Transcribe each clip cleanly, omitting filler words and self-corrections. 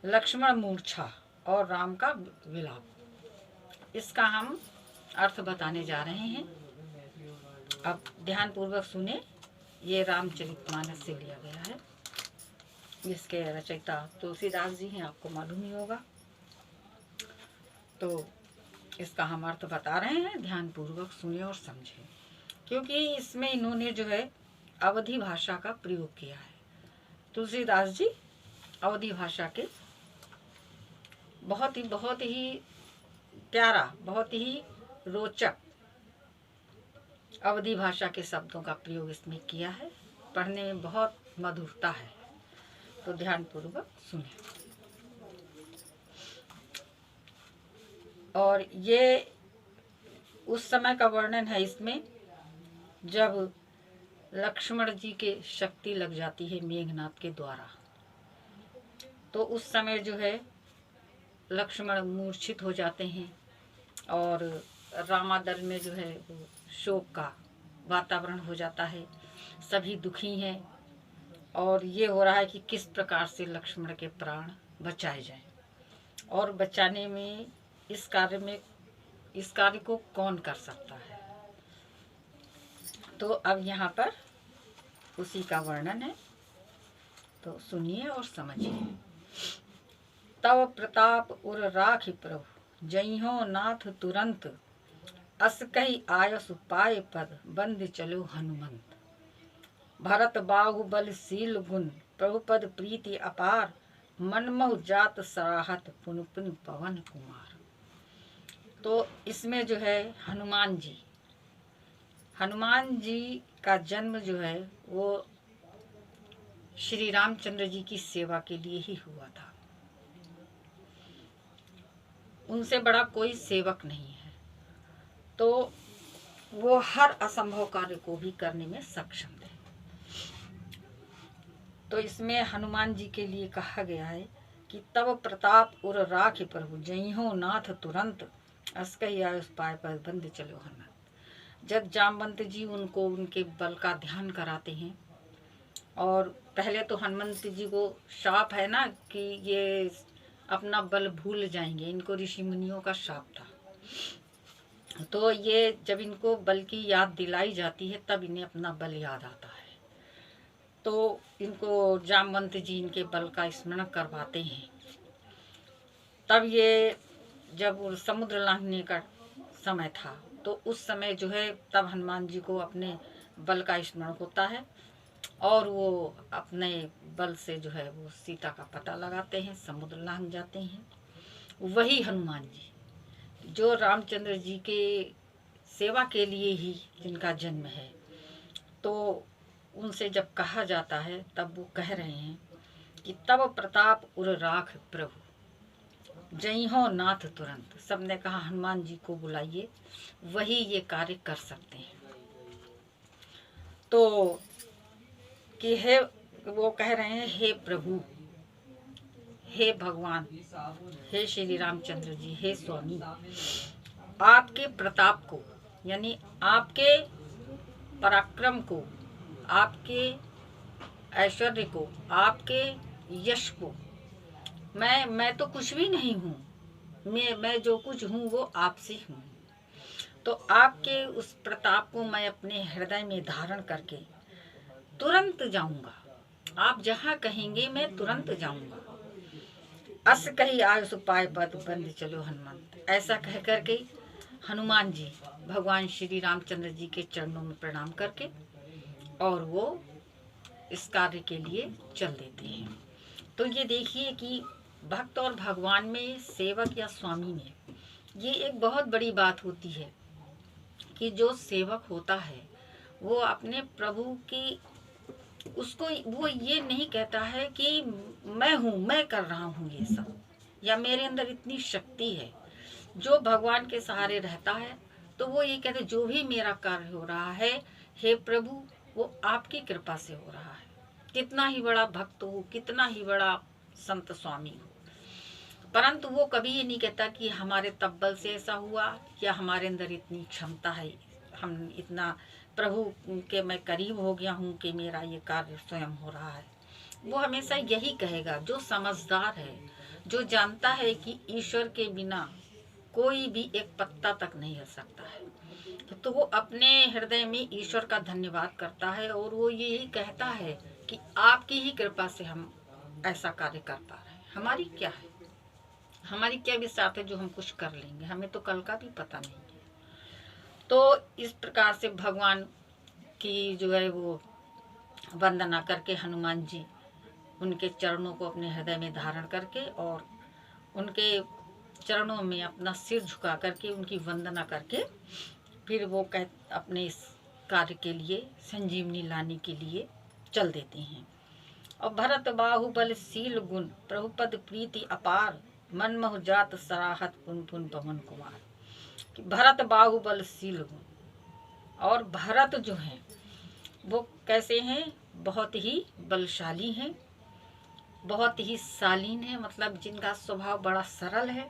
लक्ष्मण मूर्छा और राम का विलाप, इसका हम अर्थ बताने जा रहे हैं। अब ध्यान पूर्वक सुने। ये रामचरितमानस से लिया गया है। इसके रचयिता तुलसीदास जी हैं, आपको मालूम ही होगा। तो इसका हम अर्थ बता रहे हैं, ध्यान पूर्वक सुने और समझे, क्योंकि इसमें इन्होंने जो है अवधी भाषा का प्रयोग किया है। तुलसीदास जी अवधी भाषा के बहुत ही प्यारा, बहुत ही रोचक अवधी भाषा के शब्दों का प्रयोग इसमें किया है। पढ़ने में बहुत मधुरता है, तो ध्यान पूर्वक सुने। और ये उस समय का वर्णन है इसमें जब लक्ष्मण जी के शक्ति लग जाती है मेघनाथ के द्वारा। तो उस समय जो है लक्ष्मण मूर्छित हो जाते हैं और रामादल में जो है वो शोक का वातावरण हो जाता है। सभी दुखी हैं और ये हो रहा है कि किस प्रकार से लक्ष्मण के प्राण बचाए जाएं, और बचाने में इस कार्य को कौन कर सकता है। तो अब यहाँ पर उसी का वर्णन है, तो सुनिए और समझिए। तव प्रताप उर राखि प्रभु, जइहो नाथ तुरंत, अस कही आयस पाए पद, बंद चलो हनुमंत। भरत बाहुबलशील गुण, प्रभु पद प्रीति अपार, मनमोह जात सराहत, पुन पुन पवन कुमार। तो इसमें जो है हनुमान जी का जन्म जो है वो श्री रामचंद्र जी की सेवा के लिए ही हुआ था। उनसे बड़ा कोई सेवक नहीं है, तो वो हर असंभव कार्य को भी करने में सक्षम थे। तो इसमें हनुमान जी के लिए कहा गया है कि तब प्रताप उर राखि प्रभु, जइहो नाथ तुरंत, अस कही आयुष पाए पर बंद चलो हनुमंत। जब जामवंत जी उनको उनके बल का ध्यान कराते हैं, और पहले तो हनुमंत जी को शाप है ना कि ये अपना बल भूल जाएंगे, इनको ऋषि मुनियों का शाप था। तो ये जब इनको बल की याद दिलाई जाती है तब इन्हें अपना बल याद आता है। तो इनको जामवंत जी इनके बल का स्मरण करवाते हैं। तब ये जब समुद्र लांघने का समय था, तो उस समय जो है तब हनुमान जी को अपने बल का स्मरण होता है और वो अपने बल से जो है वो सीता का पता लगाते हैं, समुद्र लांघ जाते हैं। वही हनुमान जी जो रामचंद्र जी के सेवा के लिए ही जिनका जन्म है, तो उनसे जब कहा जाता है तब वो कह रहे हैं कि तब प्रताप उर राख प्रभु, जइहो नाथ तुरंत। सबने कहा हनुमान जी को बुलाइए, वही ये कार्य कर सकते हैं। तो कि हे, वो कह रहे हैं हे प्रभु, हे भगवान, हे श्री रामचंद्र जी, हे स्वामी, आपके प्रताप को, यानी आपके पराक्रम को, आपके ऐश्वर्य को, आपके यश को, मैं तो कुछ भी नहीं हूँ, मैं जो कुछ हूँ वो आपसे हूँ। तो आपके उस प्रताप को मैं अपने हृदय में धारण करके तुरंत जाऊंगा। आप जहाँ कहेंगे मैं तुरंत जाऊंगा। अस कही आयुष पाए पद, बंद चलो हनुमंत। ऐसा कह करके हनुमान जी भगवान श्री रामचंद्र जी के चरणों में प्रणाम करके और वो इस कार्य के लिए चल देते हैं। तो ये देखिए कि भक्त और भगवान में, सेवक या स्वामी में, ये एक बहुत बड़ी बात होती है कि जो सेवक होता है वो अपने प्रभु की, उसको वो ये नहीं कहता है कि मैं हूँ, मैं कर रहा हूँ ये सब, या मेरे अंदर इतनी शक्ति है। जो भगवान के सहारे रहता है तो वो ये कहते जो भी मेरा कार्य हो रहा है हे प्रभु, वो आपकी कृपा से हो रहा है। कितना ही बड़ा भक्त हो, कितना ही बड़ा संत स्वामी हो, परंतु वो कभी ये नहीं कहता कि हमारे तब्बल से ऐसा हुआ या हमारे अंदर इतनी क्षमता है, हम इतना प्रभु के मैं करीब हो गया हूँ कि मेरा ये कार्य स्वयं हो रहा है। वो हमेशा यही कहेगा। जो समझदार है, जो जानता है कि ईश्वर के बिना कोई भी एक पत्ता तक नहीं हिल सकता है, तो वो अपने हृदय में ईश्वर का धन्यवाद करता है और वो यही कहता है कि आपकी ही कृपा से हम ऐसा कार्य कर पा रहे हैं। हमारी क्या है, हमारी क्या विश्वास है जो हम कुछ कर लेंगे, हमें तो कल का भी पता नहीं है। तो इस प्रकार से भगवान की जो है वो वंदना करके हनुमान जी उनके चरणों को अपने हृदय में धारण करके और उनके चरणों में अपना सिर झुका करके उनकी वंदना करके फिर वो अपने इस कार्य के लिए संजीवनी लाने के लिए चल देते हैं। और भरत बाहुबल शील गुण प्रभुपद प्रीति अपार मन मोह जात सराहत पुन पुन पवन कुमार। कि भरत बाहुबल शील गुण, और भरत जो हैं वो कैसे हैं, बहुत ही बलशाली हैं, बहुत ही शालीन है, मतलब जिनका स्वभाव बड़ा सरल है।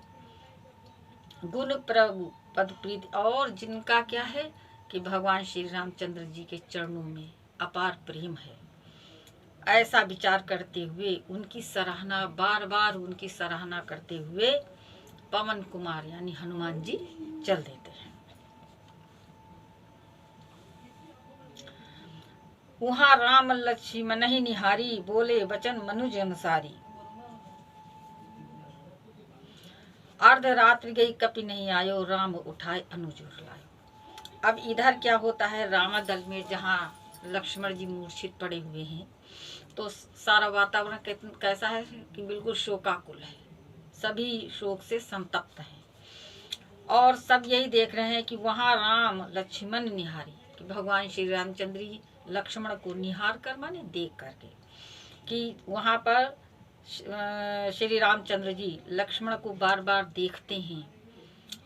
गुण प्रभु पद प्रीति, और जिनका क्या है कि भगवान श्री रामचंद्र जी के चरणों में अपार प्रेम है। ऐसा विचार करते हुए उनकी सराहना, बार बार उनकी सराहना करते हुए पवन कुमार यानी हनुमान जी चल देते हैं। वहां राम लक्ष्मण ही निहारी बोले वचन मनुज अनुसारी। अर्धरात्रि गई कपि नहीं आयो राम उठाए अनुज लायो। अब इधर क्या होता है, रामा दल में जहाँ लक्ष्मण जी मूर्छित पड़े हुए हैं तो सारा वातावरण कैसा है कि बिल्कुल शोकाकुल है, सभी शोक से संतप्त हैं और सब यही देख रहे हैं कि वहाँ राम लक्ष्मण निहारी, कि भगवान श्री रामचंद्र जी लक्ष्मण को निहार कर माने देख करके कि वहाँ पर श्री रामचंद्र जी लक्ष्मण को बार बार देखते हैं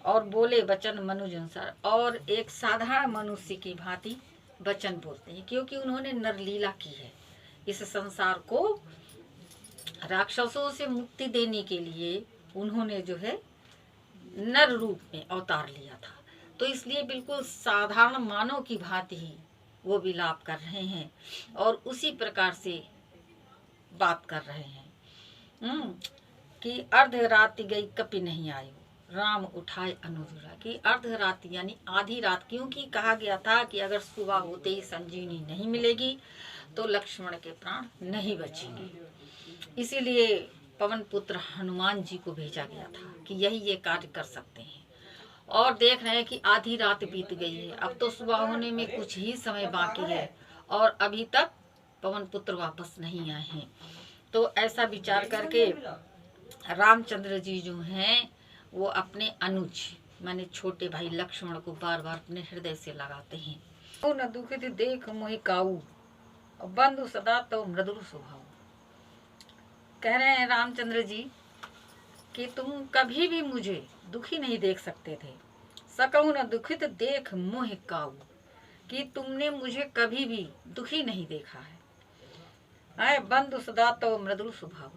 और बोले वचन मनुज अनुसार, और एक साधारण मनुष्य की भांति वचन बोलते हैं, क्योंकि उन्होंने नरलीला की है। इस संसार को राक्षसों से मुक्ति देने के लिए उन्होंने जो है नर रूप में अवतार लिया था, तो इसलिए बिल्कुल साधारण मानव की भांति ही वो विलाप कर रहे हैं और उसी प्रकार से बात कर रहे हैं कि अर्ध रात गई कपि नहीं आयो राम उठाए अनुज। कि अर्ध रात यानी आधी रात, क्योंकि कहा गया था कि अगर सुबह होते ही संजीवनी नहीं मिलेगी तो लक्ष्मण के प्राण नहीं बचेंगे, इसीलिए पवन पुत्र हनुमान जी को भेजा गया था कि यही ये कार्य कर सकते हैं। और देख रहे हैं कि आधी रात बीत गई है, अब तो सुबह होने में कुछ ही समय बाकी है और अभी तक पवन पुत्र वापस नहीं आए हैं। तो ऐसा विचार करके रामचंद्र जी जो हैं वो अपने अनुज माने छोटे भाई लक्ष्मण को बार बार अपने हृदय से लगाते हैं। न दुखित देख मोहि काऊ बंधु सदा तो मृदुल स्वभाव। कह रहे हैं रामचंद्र जी कि तुम कभी भी मुझे दुखी नहीं देख सकते थे। सकहु न दुखित देख मोहि काऊ, कि तुमने मुझे कभी भी दुखी नहीं देखा है। बंधु सदा तो मृदुल स्वभाव,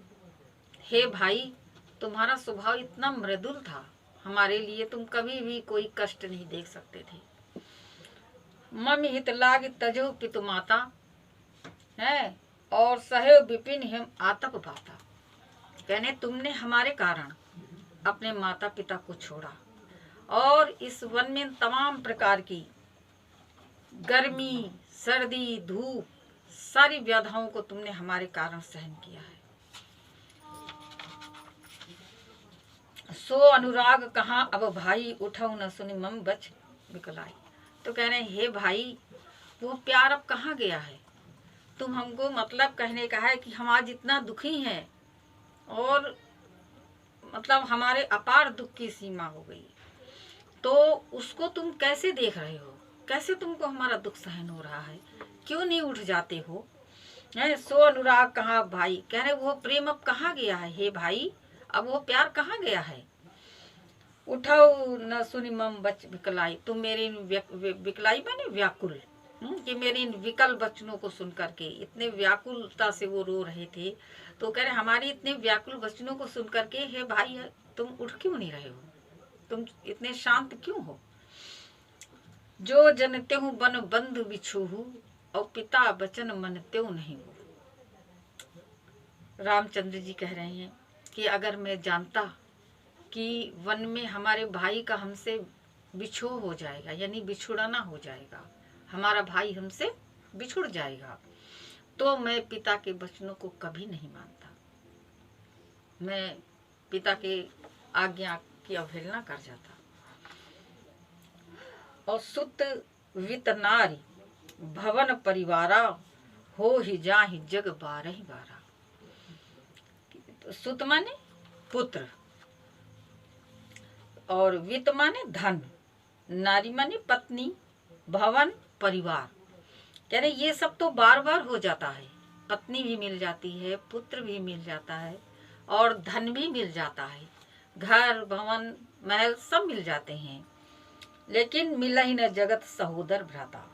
हे भाई तुम्हारा स्वभाव इतना मृदुल था, हमारे लिए तुम कभी भी कोई कष्ट नहीं देख सकते थे। मम हित लाग तजो पितु माता है और सहयो विपिन हिम आतप बाता। कहने तुमने हमारे कारण अपने माता पिता को छोड़ा और इस वन में तमाम प्रकार की गर्मी, सर्दी, धूप, सारी व्याधाओं को तुमने हमारे कारण सहन किया है। सो अनुराग कहाँ अब भाई उठाऊ न सुनि मम बच विकलाई। तो कह रहे हैं हे भाई वो प्यार अब कहाँ गया है, तुम हमको मतलब कहने का है कि हम आज इतना दुखी हैं और मतलब हमारे अपार दुख की सीमा हो गई, तो उसको तुम कैसे देख रहे हो, कैसे तुमको हमारा दुख सहन हो रहा है, क्यों नहीं उठ जाते हो। सो अनुराग कहाँ भाई, कह रहे वो प्रेम अब कहाँ गया है हे भाई, अब वो प्यार कहाँ गया है। उठाओ न सुनि मम बच विकलाई, तुम मेरी विकलाई माने व्याकुल, कि मेरी इन विकल वचनों को सुन करके इतने व्याकुलता से वो रो रहे थे। तो कह रहे हमारी इतने व्याकुल वचनों को सुन करके हे भाई तुम उठ क्यों नहीं रहे हो, तुम इतने शांत क्यों हो। जो जनते हूँ बन बंधु बिछूहू और पिता वचन मनते नहीं हो। रामचंद्र जी कह रहे हैं कि अगर मैं जानता कि वन में हमारे भाई का हमसे बिछोह हो जाएगा, यानी बिछुड़ना हो जाएगा, हमारा भाई हमसे बिछुड़ जाएगा, तो मैं पिता के वचनों को कभी नहीं मानता। मैं पिता के आज्ञा की अवहेलना कर जाता। और सुत वित नारी भवन परिवारा, हो ही जा ही जग बारह ही बारह। सुत माने पुत्र, और वित्त माने धन, नारी माने पत्नी, भवन परिवार। कह रहे ये सब तो बार बार हो जाता है, पत्नी भी मिल जाती है, पुत्र भी मिल जाता है, और धन भी मिल जाता है, घर भवन महल सब मिल जाते हैं, लेकिन मिला ही न जगत सहोदर भ्राता।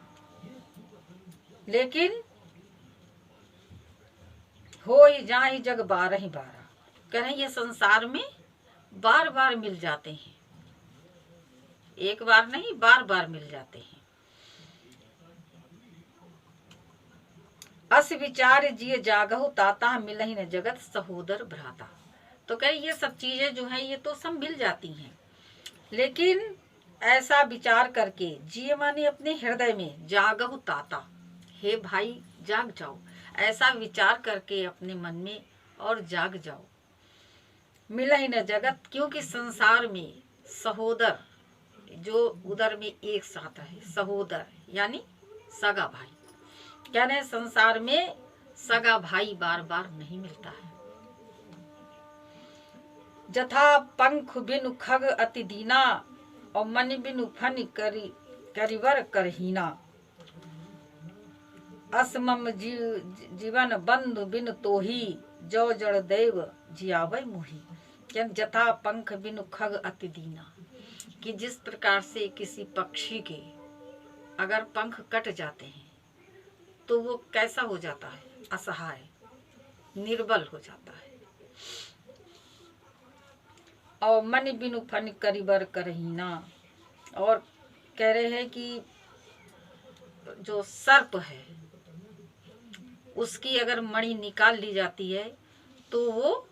लेकिन हो ही जा ही जग बारह ही बारह। कह रहे ये संसार में बार बार मिल जाते हैं, एक बार नहीं बार बार मिल जाते हैं। अस विचार जिये जागहु ताता, मिलहि न जगत सहोदर भ्राता। तो कह ये सब चीजें जो है ये तो सब मिल जाती हैं, लेकिन ऐसा विचार करके, जिये माने अपने हृदय में, जागहु ताता, हे भाई जाग जाओ, ऐसा विचार करके अपने मन में और जाग जाओ। मिलहि न जगत, क्योंकि संसार में सहोदर जो उदर में एक साथ है, सहोदर यानी सगा भाई। क्या नहीं, संसार में सगा भाई बार बार नहीं मिलता है। जथा पंख बिनु खग अति दीना, और मन बिनु फन करिवर करहीना। असमम जीवन बंधु बिनु तोही, जो जड़ देव जियावै मोही। जथा पंख बिनु खग अति दीना, कि जिस प्रकार से किसी पक्षी के अगर पंख कट जाते हैं तो वो कैसा हो जाता है, असहाय, निर्बल हो जाता है। और मन बिनु फन करिबर करहीना, और कह रहे हैं कि जो सर्प है उसकी अगर मणि निकाल ली जाती है तो वो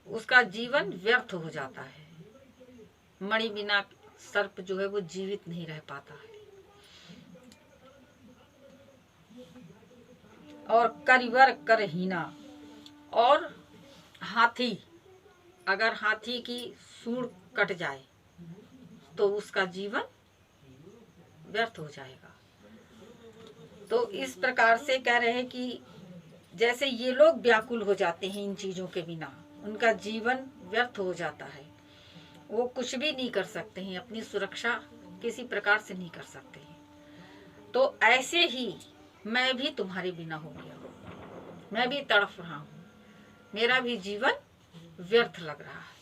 उसका जीवन व्यर्थ हो जाता है। मणि बिना सर्प जो है वो जीवित नहीं रह पाता है। और करिवर करहीना, और हाथी, अगर हाथी की सूंड कट जाए तो उसका जीवन व्यर्थ हो जाएगा। तो इस प्रकार से कह रहे हैं कि जैसे ये लोग व्याकुल हो जाते हैं इन चीजों के बिना, उनका जीवन व्यर्थ हो जाता है, वो कुछ भी नहीं कर सकते हैं, अपनी सुरक्षा किसी प्रकार से नहीं कर सकते हैं। तो ऐसे ही मैं भी तुम्हारे बिना हो गया हूँ, मैं भी तड़फ रहा हूँ, मेरा भी जीवन व्यर्थ लग रहा है।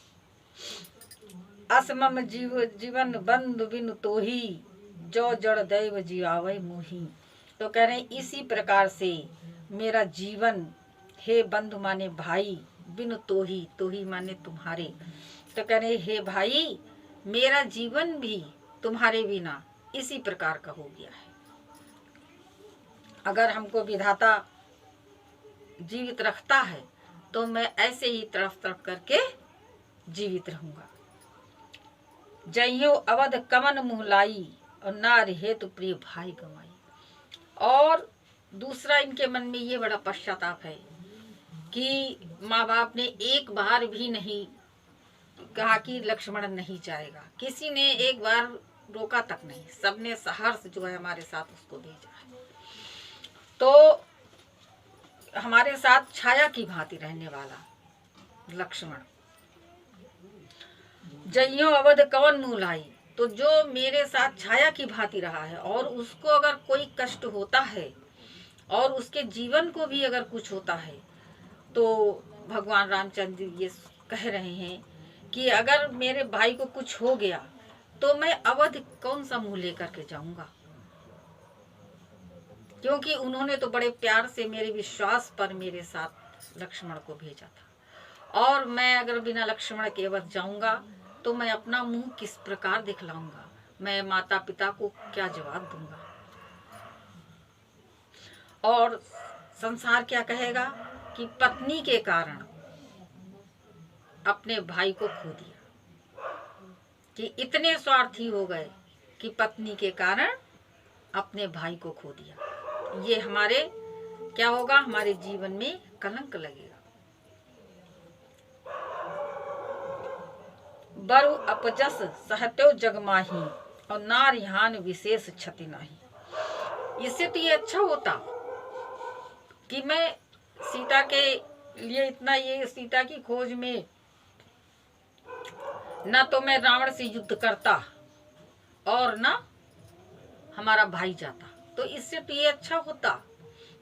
असमम जीवन बंधु बिनु तोही, जो जड़ दैव जियावै मोही। तो कह रहे हैं इसी प्रकार से मेरा जीवन, हे बंधु माने भाई, बिनु तोही, तोही माने तुम्हारे। तो कह रहे हे भाई, मेरा जीवन भी तुम्हारे बिना इसी प्रकार का हो गया है। अगर हमको विधाता जीवित रखता है तो मैं ऐसे ही तड़फ तड़फ करके जीवित रहूंगा। जइयो अवध कमन मुहलाई, और नार हेतु प्रिय भाई गंवाई। और दूसरा इनके मन में ये बड़ा पश्चाताप है कि माँ बाप ने एक बार भी नहीं कहा कि लक्ष्मण नहीं जाएगा, किसी ने एक बार रोका तक नहीं, सबने सहर्ष जो है हमारे साथ उसको भेजा है। तो हमारे साथ छाया की भांति रहने वाला लक्ष्मण, जइयो अवध कवन मुहलाई, तो जो मेरे साथ छाया की भांति रहा है, और उसको अगर कोई कष्ट होता है और उसके जीवन को भी अगर कुछ होता है, तो भगवान रामचंद्र ये कह रहे हैं कि अगर मेरे भाई को कुछ हो गया तो मैं अवध कौन सा मुंह लेकर के जाऊंगा, क्योंकि उन्होंने तो बड़े प्यार से मेरे विश्वास पर मेरे साथ लक्ष्मण को भेजा था, और मैं अगर बिना लक्ष्मण के अवध जाऊंगा तो मैं अपना मुंह किस प्रकार दिखलाऊंगा, मैं माता पिता को क्या जवाब दूंगा, और संसार क्या कहेगा कि पत्नी के कारण अपने भाई को खो दिया, कि इतने स्वार्थी हो गए कि पत्नी के कारण अपने भाई को खो दिया। ये हमारे क्या होगा, हमारे जीवन में कलंक लगेगा। बरु अपजस सहत्यो जगमाही और नारिहान विशेष क्षति नाही। इससे तो ये अच्छा होता कि मैं सीता के लिए इतना, ये सीता की खोज में न तो मैं रावण से युद्ध करता और न हमारा भाई जाता। तो इससे तो ये अच्छा होता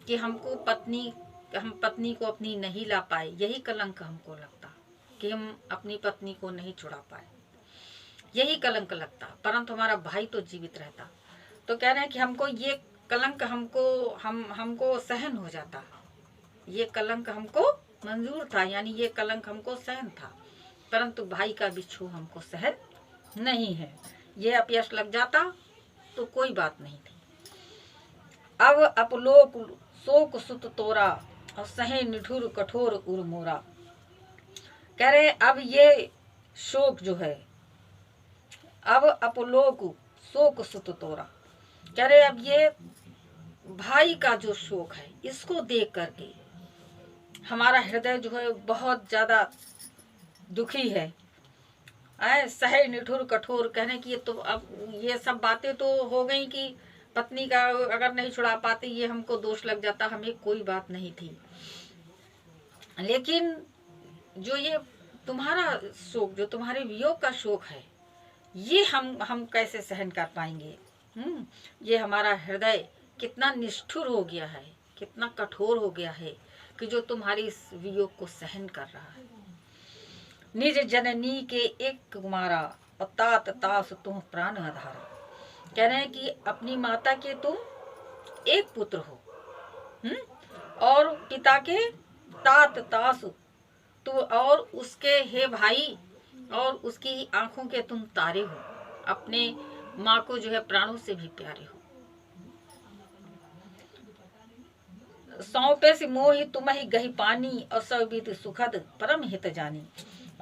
कि हम पत्नी को अपनी नहीं ला पाए। यही कलंक हमको लगता कि हम अपनी पत्नी को नहीं छुड़ा पाए, यही कलंक लगता। परंतु हमारा भाई तो जीवित रहता। तो कह रहे हैं कि हमको ये कलंक हमको सहन हो जाता, ये कलंक हमको मंजूर था, यानी ये कलंक हमको सहन था। परंतु भाई का बिच्छू हमको सहन नहीं है। ये अपयश लग जाता तो कोई बात नहीं थी। अब अपलोक शोक सुत तोरा और सहे निठुर कठोर उर्मोरा। कह रहे अब ये शोक जो है, अब अपलोक शोक सुत तोरा, कह रहे अब ये भाई का जो शोक है, इसको देख करके हमारा हृदय जो है बहुत ज्यादा दुखी है। सहे निठुर कठोर, कहने की तो अब ये सब बातें तो हो गई कि पत्नी का अगर नहीं छुड़ा पाते ये हमको दोष लग जाता, हमें कोई बात नहीं थी। लेकिन जो ये तुम्हारा शोक, जो तुम्हारे वियोग का शोक है, ये हम कैसे सहन कर पाएंगे। ये हमारा हृदय कितना निष्ठुर हो गया है, कितना कठोर हो गया है कि जो तुम्हारी इस वियोग को सहन कर रहा है। निज जननी के एक कुमारा और तात तास तुम प्राण आधारा। कह रहे हैं कि अपनी माता के तुम एक पुत्र हो, और पिता के तात तास तू, और उसके हे भाई और उसकी आंखों के तुम तारे हो, अपने माँ को जो है प्राणों से भी प्यारे हो। सौंपे से मोहि तुम ही गही पानी और सौबीत सुखद परम हित जानी।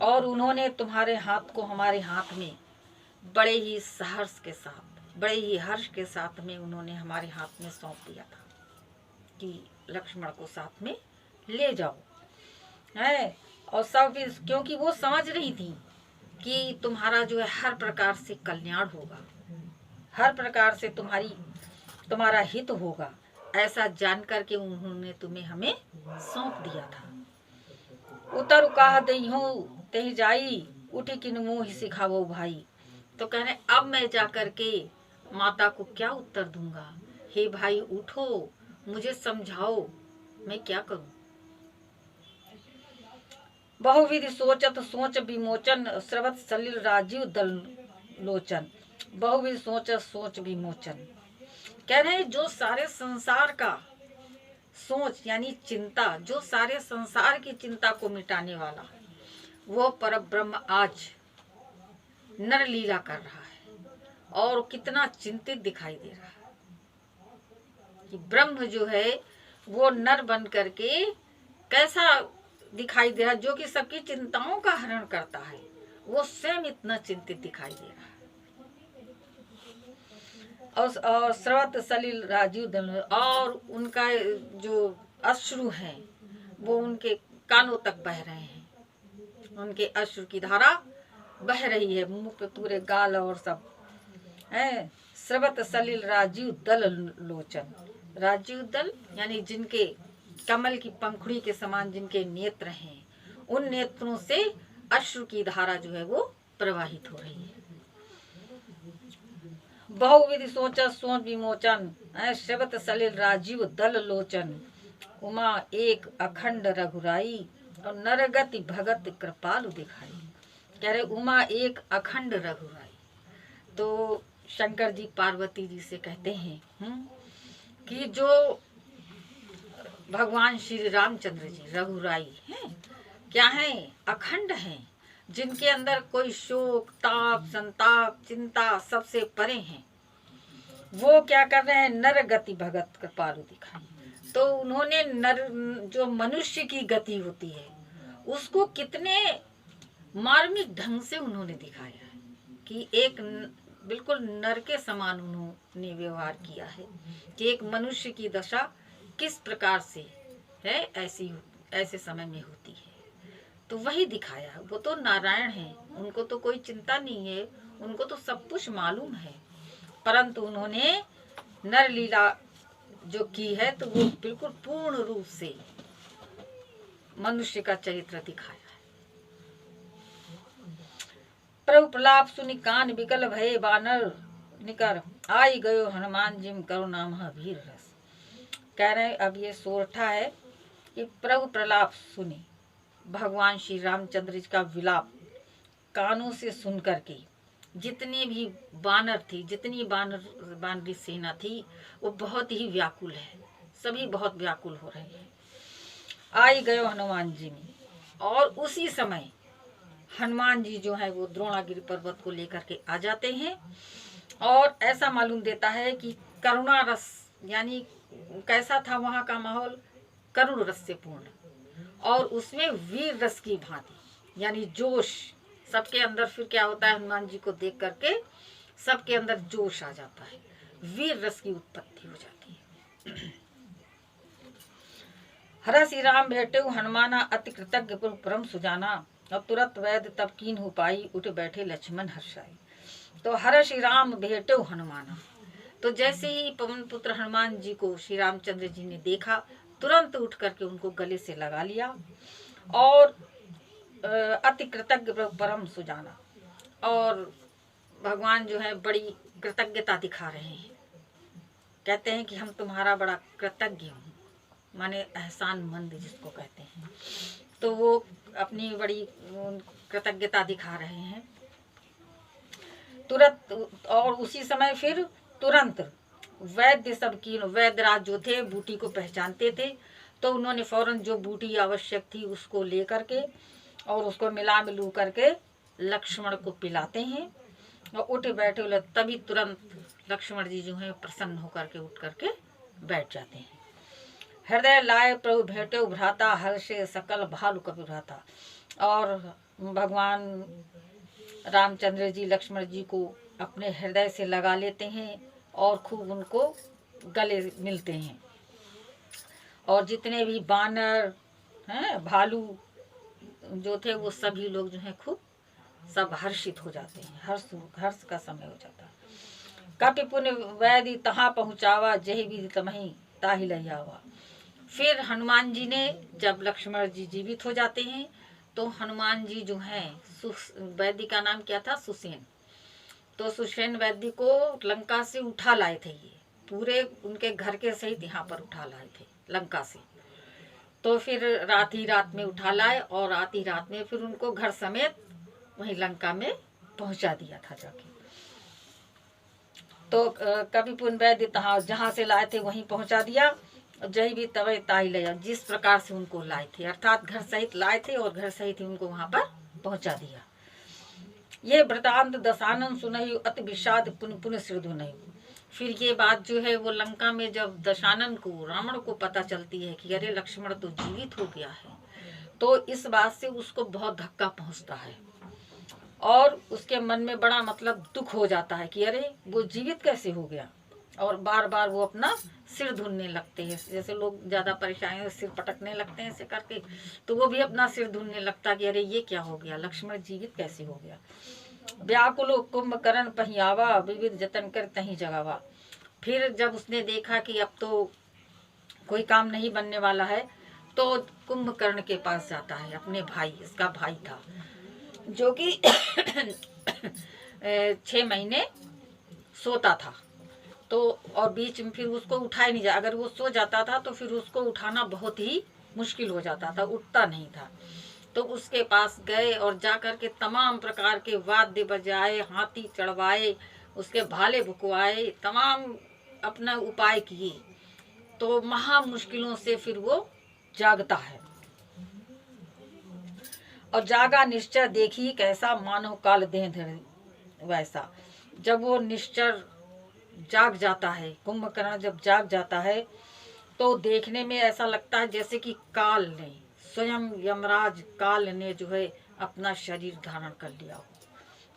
और उन्होंने तुम्हारे हाथ को हमारे हाथ में बड़े ही सहर्ष के साथ, बड़े ही हर्ष के साथ में उन्होंने हमारे हाथ में सौंप दिया था कि लक्ष्मण को साथ में ले जाओ, है। और सब क्योंकि वो समझ रही थी कि तुम्हारा जो है हर प्रकार से कल्याण होगा, हर प्रकार से तुम्हारा हित होगा, ऐसा जान करके उन्होंने तुम्हें हमें सौंप दिया था। उतर उकाह दईहो तही जाई, उठी किन मुँह सिखावो भाई। तो कह रहे अब मैं जा करके माता को क्या उत्तर दूंगा, हे भाई उठो, मुझे समझाओ, मैं क्या करूं। बहुविधि सोचत सोच विमोचन, श्रवत सलिल राजीव दल लोचन। बहुविधि सोचत सोच विमोचन, कह रहे जो सारे संसार का सोच यानी चिंता, जो सारे संसार की चिंता को मिटाने वाला वो परब्रह्म आज नर लीला कर रहा है। और कितना चिंतित दिखाई दे रहा है कि ब्रह्म जो है वो नर बन करके कैसा दिखाई दे रहा है, जो कि सबकी चिंताओं का हरण करता है, वो स्वयं इतना चिंतित दिखाई दे रहा है। और स्रवत सलिल राजीव दल, और उनका जो अश्रु है वो उनके कानों तक बह रहे हैं, उनके अश्रु की धारा बह रही है, मुंह पे पूरे गाल और सब है। स्रवत सलिल राजीव दल लोचन, राजीव दल यानी जिनके कमल की पंखुड़ी के समान जिनके नेत्र हैं, उन नेत्रों से अश्रु की धारा जो है वो प्रवाहित हो रही है। बहुविधि सोचा सोच विमोचन, श्रवत सलिल राजीव दल लोचन। उमा एक अखंड रघुराई और नरगति भगत कृपालु दिखाई। कह रहे उमा एक अखंड रघुराई, तो शंकर जी पार्वती जी से कहते हैं कि जो भगवान श्री रामचंद्र जी रघुराई हैं, क्या हैं, अखंड हैं, जिनके अंदर कोई शोक ताप संताप चिंता सबसे परे हैं। वो क्या कर रहे हैं, नर गति भगत कृपालु दिखाई, तो उन्होंने नर जो मनुष्य की गति होती है उसको कितने मार्मिक ढंग से उन्होंने दिखाया है कि एक बिल्कुल नर के समान उन्होंने व्यवहार किया है कि एक मनुष्य की दशा किस प्रकार से है ऐसे समय में होती है। तो वही दिखाया। वो तो नारायण है, उनको तो कोई चिंता नहीं है, उनको तो सब कुछ मालूम है, परंतु उन्होंने नर लीला जो की है तो वो बिल्कुल पूर्ण रूप से मनुष्य का चरित्र दिखाया है। प्रभु प्रलाप सुनि कान विकल भये बानर निकर आई गयो हनुमान जिम करुणामह वीर रस। कह रहे अब ये सोरठा है कि प्रभु प्रलाप सुनी, भगवान श्री रामचंद्र जी का विलाप कानों से सुन करके जितने भी बानर थी, जितनी बानरी सेना थी वो बहुत ही व्याकुल है, सभी बहुत व्याकुल हो रहे हैं। आई गयो हनुमान जी में, और उसी समय हनुमान जी जो है वो द्रोणागिरि पर्वत को लेकर के आ जाते हैं। और ऐसा मालूम देता है कि करुणा रस, यानी कैसा था वहाँ का माहौल, करुण रस से पूर्ण, और उसमें वीर रस की भांति, यानी जोश सबके अंदर। फिर क्या होता है, हनुमान जी को देख करके सबके अंदर जोश आ जाता है, वीर रस की उत्पत्ति हो जाती है। हर श्री राम भेटे हनुमाना अति कृतज्ञ परम सुजाना, और तुरंत वैद्य तब कीन हो पाई उठ बैठे लक्ष्मण हर्षाई। तो हर श्री राम भेटे हनुमाना, तो जैसे ही पवन पुत्र हनुमान जी को श्री रामचंद्र जी ने देखा, तुरंत उठ करके उनको गले से लगा लिया और अति कृतज्ञ परम सुजाना, और भगवान जो है बड़ी कृतज्ञता दिखा रहे हैं। कहते हैं कि हम तुम्हारा बड़ा कृतज्ञ हूँ, माने एहसानमंद जिसको कहते हैं। तो वो अपनी बड़ी कृतज्ञता दिखा रहे हैं तुरंत। और उसी समय फिर तुरंत वैद्य सब की, वैद्यराज जो थे बूटी को पहचानते थे, तो उन्होंने फौरन जो बूटी आवश्यक थी उसको ले करके और उसको मिलू करके लक्ष्मण को पिलाते हैं और उठ बैठे। तभी तुरंत लक्ष्मण जी जो है प्रसन्न होकर के उठ करके बैठ जाते हैं। हृदय लाए प्रभु भेटे भ्राता, हर्षे सकल भालु कपि भ्राता। और भगवान रामचंद्र जी लक्ष्मण जी को अपने हृदय से लगा लेते हैं और खूब उनको गले मिलते हैं। और जितने भी बानर हैं, भालू जो थे, वो सभी लोग जो हैं खूब सब हर्षित हो जाते हैं, हर्ष का समय हो जाता है। कपि पुण्य वैदि तहाँ पहुँचावा, जही विधि तमही ताहि लहियावा। फिर हनुमान जी ने जब लक्ष्मण जी जीवित हो जाते हैं तो हनुमान जी जो हैं, वैद्य का नाम क्या था, सुसेन। तो सुसेन वैद्य को लंका से उठा लाए थे, ये पूरे उनके घर के सहित यहाँ पर उठा लाए थे लंका से। तो फिर रात ही रात में उठा लाए और रात ही रात में फिर उनको घर समेत वहीं लंका में पहुंचा दिया था जाके। तो कवि पुन वैद्य तहाँ जहाँ से लाए थे वहीं पहुंचा दिया। जय भी तवे ताई ले, जिस प्रकार से उनको लाए थे, अर्थात घर सहित लाए थे और घर सहित ही उनको वहां पर पहुंचा दिया। ये वृतांत दशानन सुनई अति विषाद पुन पुन सिरधु नहीं। फिर ये बात जो है वो लंका में जब दशानन को, रावण को पता चलती है कि अरे लक्ष्मण तो जीवित हो गया है, तो इस बात से उसको बहुत धक्का पहुंचता है और उसके मन में बड़ा मतलब दुख हो जाता है कि अरे वो जीवित कैसे हो गया। और बार बार वो अपना सिर धुनने लगते हैं, जैसे लोग ज्यादा परेशान सिर पटकने लगते हैं ऐसे करके, तो वो भी अपना सिर धुनने लगता कि अरे ये क्या हो गया, लक्ष्मण जीवित कैसे हो गया। व्याकुल कुंभकर्ण पहियावा, विविध जतन कर तहीं जगावा। फिर जब उसने देखा कि अब तो कोई काम नहीं बनने वाला है, तो कुंभकर्ण के पास जाता है, अपने भाई, इसका भाई था जो कि 6 महीने सोता था। तो और बीच में फिर उसको उठाया नहीं जा, अगर वो सो जाता था तो फिर उसको उठाना बहुत ही मुश्किल हो जाता था, उठता नहीं था। तो उसके पास गए और जाकर के तमाम प्रकार के वाद्य बजाए, हाथी चढ़वाए, उसके भाले भुकवाए, तमाम अपना उपाय किए, तो महा मुश्किलों से फिर वो जागता है। और जागा निश्चर देखी कैसा, मानव काल देह धर वैसा। जब वो निश्चर जाग जाता है, कुंभकर्ण जब जाग जाता है, तो देखने में ऐसा लगता है जैसे कि काल ने, स्वयं यमराज काल ने जो है अपना शरीर धारण कर लिया हो।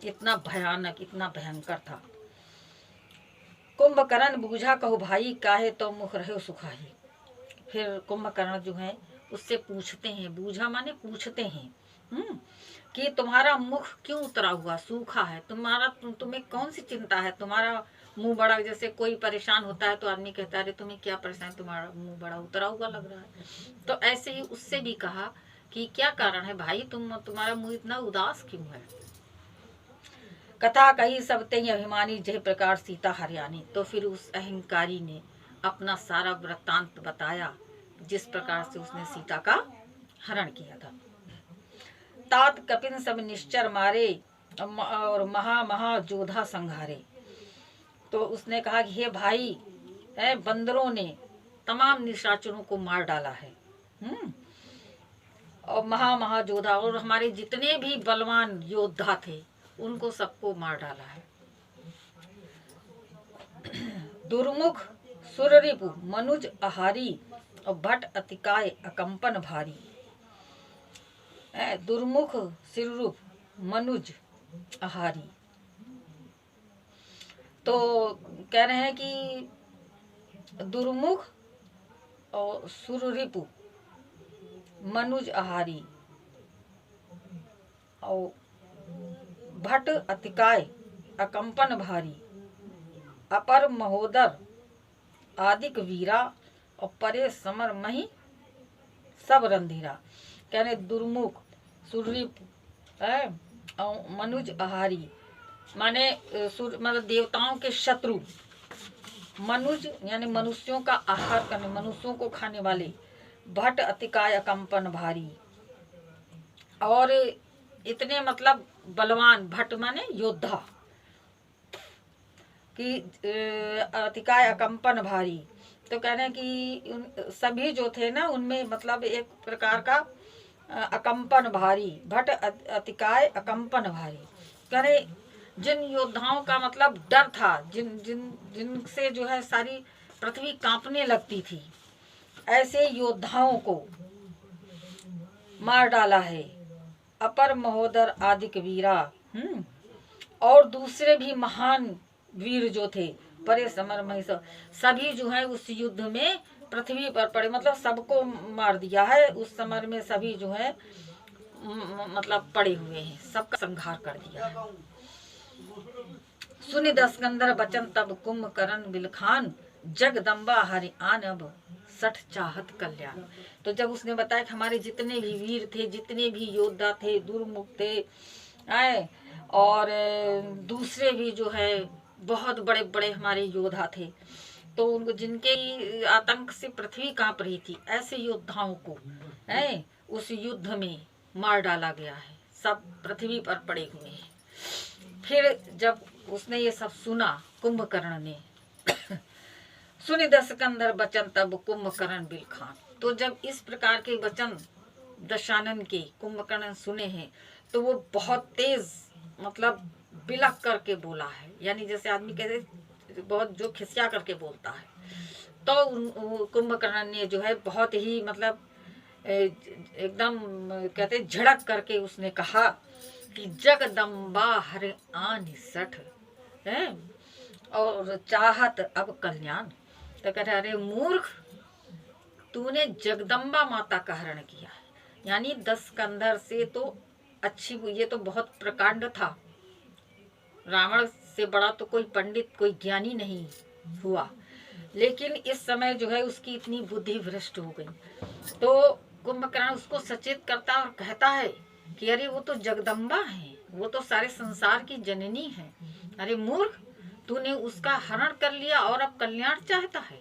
इतना भयानक, इतना भयंकर था। कुंभकर्ण बूझा कहो भाई, काहे तो मुख रहे सुखाही। फिर कुंभकर्ण जो है उससे पूछते हैं, बूझा माने पूछते हैं, कि तुम्हारा मुख क्यों उतरा हुआ, सूखा है तुम्हारा, तुम्हें कौन सी चिंता है, तुम्हारा मुंह बड़ा, जैसे कोई परेशान होता है तो आदमी कहता है अरे तुम्हें क्या परेशान, तुम्हारा मुंह बड़ा उतरा हुआ लग रहा है। तो ऐसे ही उससे भी कहा कि क्या कारण है भाई, तुम्हारा मुंह इतना उदास क्यों है। कथा कही सब ते अभिमानी, जय प्रकार सीता हरियाणी। तो फिर उस अहंकारी ने अपना सारा वृत्तांत बताया, जिस प्रकार से उसने सीता का हरण किया था। तात कपिन सब निश्चर मारे और महा जोधा संघारे। तो उसने कहा कि हे भाई, बंदरों ने तमाम निशाचरों को मार डाला है, और महाजोधा, और हमारे जितने भी बलवान योद्धा थे उनको सबको मार डाला है। दुर्मुख सुररिपु मनुज आहारी, और भट अतिकाय अकंपन भारी। दुर्मुख सिररूप मनुज आहारी। तो कह रहे हैं कि दुर्मुख और सुररिपु मनुज आहारी और भट अतिकाय अकंपन भारी, अपर महोदर आदिक वीरा, और परे समर मही सब रंधीरा। कहने दुर्मुख सुररिप और मनुज आहारी माने मतलब देवताओं के शत्रु, मनुज यानी मनुष्यों का आहार करने, मनुष्यों को खाने वाले, भट अतिकाय अकंपन भारी, और इतने मतलब बलवान, भट माने योद्धा, कि अतिकाय अकंपन भारी। तो कह रहे हैं कि सभी जो थे ना उनमें मतलब एक प्रकार का अकंपन भारी, भट अतिकाय अकंपन भारी। कह रहे जिन योद्धाओं का मतलब डर था, जिनसे जो है सारी पृथ्वी कांपने लगती थी, ऐसे योद्धाओं को मार डाला है। अपर महोदर आदिक वीरा, और दूसरे भी महान वीर जो थे, परे समर महिष, सभी जो है उस युद्ध में पृथ्वी पर पड़े, मतलब सबको मार दिया है। उस समर में सभी जो है मतलब पड़े हुए हैं, सबका संहार कर दिया है। सुनि दस्कंदर बचन तब कुंभकर्ण बिलखान, जगदम्बा हरि आन अब सठ चाहत कल्याण। तो जब उसने बताया कि हमारे जितने भी वीर थे, जितने भी योद्धा थे, दुर्मुख थे, और दूसरे भी जो है बहुत बड़े बड़े हमारे योद्धा थे, तो उनको जिनके आतंक से पृथ्वी कांप रही थी, ऐसे योद्धाओं को उस युद्ध में मार डाला गया है, सब पृथ्वी पर पड़े हुए हैं। फिर जब उसने ये सब सुना कुंभकर्ण ने, सुनि दशकंदर बचन तब कुंभकर्ण बिलखान। तो जब इस प्रकार के वचन दशानन के कुंभकर्ण सुने हैं, तो वो बहुत तेज मतलब बिलख करके बोला है, यानी जैसे आदमी कहते बहुत जो खिसिया करके बोलता है। तो कुंभकर्ण ने जो है बहुत ही मतलब एकदम कहते झड़क करके उसने कहा कि जगदम्बा हरे आन सठ है और चाहत अब कल्याण। तो कहते अरे मूर्ख, तूने जगदम्बा माता का हरण किया है, यानी दशकंधर से तो अच्छी, ये तो बहुत प्रकांड था, रावण से बड़ा तो कोई पंडित कोई ज्ञानी नहीं हुआ, लेकिन इस समय जो है उसकी इतनी बुद्धि भ्रष्ट हो गई। तो कुंभकर्ण उसको सचेत करता और कहता है कि अरे वो तो जगदम्बा है, वो तो सारे संसार की जननी है, अरे मूर्ख, तूने उसका हरण कर लिया और अब कल्याण चाहता है।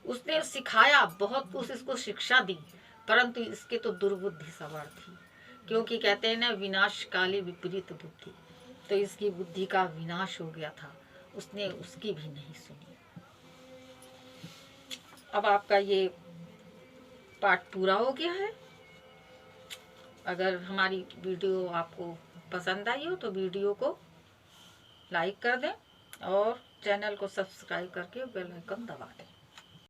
उसने सिखाया बहुत कुछ, इसको शिक्षा दी, परंतु इसके तो दुर्बुद्धि सवार थी, क्योंकि कहते हैं ना विनाश काले विपरीत बुद्धि। तो इसकी बुद्धि का विनाश हो गया था, उसने उसकी भी नहीं सुनी। अब आपका ये पाठ पूरा हो गया है। अगर हमारी वीडियो आपको पसंद आई हो तो वीडियो को लाइक कर दें और चैनल को सब्सक्राइब करके बेल आइकन दबा दें।